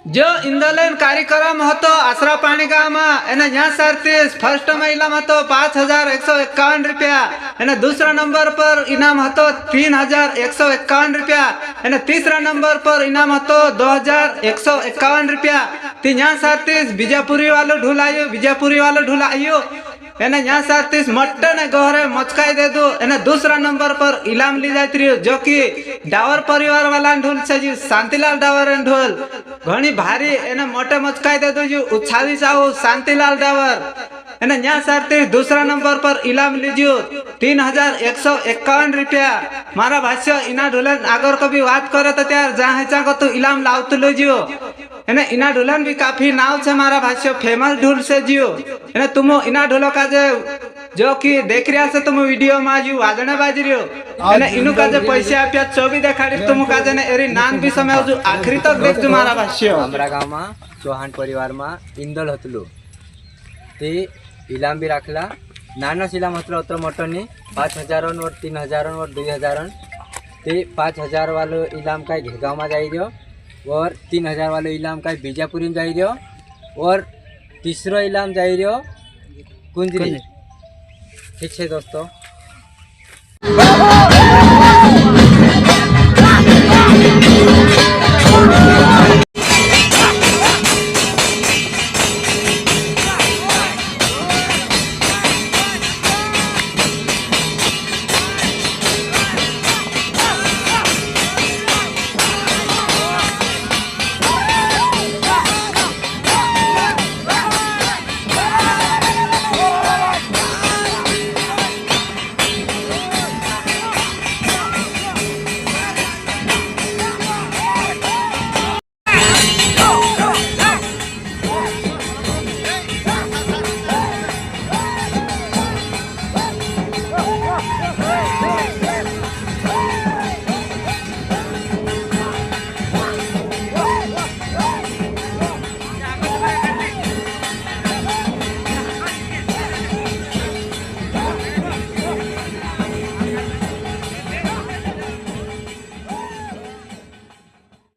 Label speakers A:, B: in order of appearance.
A: जो इंदोलन कार्यक्रम હતો આસરાપાણી ગામમાં એને 30 ફર્સ્ટ મહિલામાં હતો 5151 રૂપિયા અને दूसरा नंबर पर इनाम હતો 3151 રૂપિયા અને तीसरा नंबर पर इनाम હતો 2151 રૂપિયા ती 30 बीजापुरी वालो ढुलायो एने 30 मटन गहरे मचकाई दे दो एने दूसरा नंबर पर इनाम ली जाती रही जो कि डावर परिवार वाला ढोल से जी शांतिलाल डावर ढोल घनी भारी एने मोटे मचकाई दे दो जो उछाली जाओ शांतिलाल डावर एने 30 दूसरा नंबर पर इनाम लीजियो 3151 रुपया मारा भाष्य इना ढोलन आगर कभी बात करे तो त्यार जहाँ चाहो तो इनाम लावत लीजियो एने इना ढोलन भी काफी नाव से मारा भाष्य फेमस ढोल से जियो एने तुम इना ढोलो का जो कि देख रहा से तुम वीडियो में आज वाजने बाज रही हो एने इनु का पैसे आप्या 24 देखाड़ी तुम का ने एरी नान भी समय जो आखिरी तक देख जो मारा भाष्य
B: हमरा गांव में चौहान परिवार में इंदल हतलु ते इलाम भी राखला नानो इलाम हतलो अत्र मोटोनी 5000 और 3000 और 2000 ते 5000 वालो इलाम का घेगांव में जाई दियो और 3000 वालो इलाम का बीजापुरी में जाई दियो और तीसरो इलाम जाई दियो कुंजरी। ठीक है दोस्तों।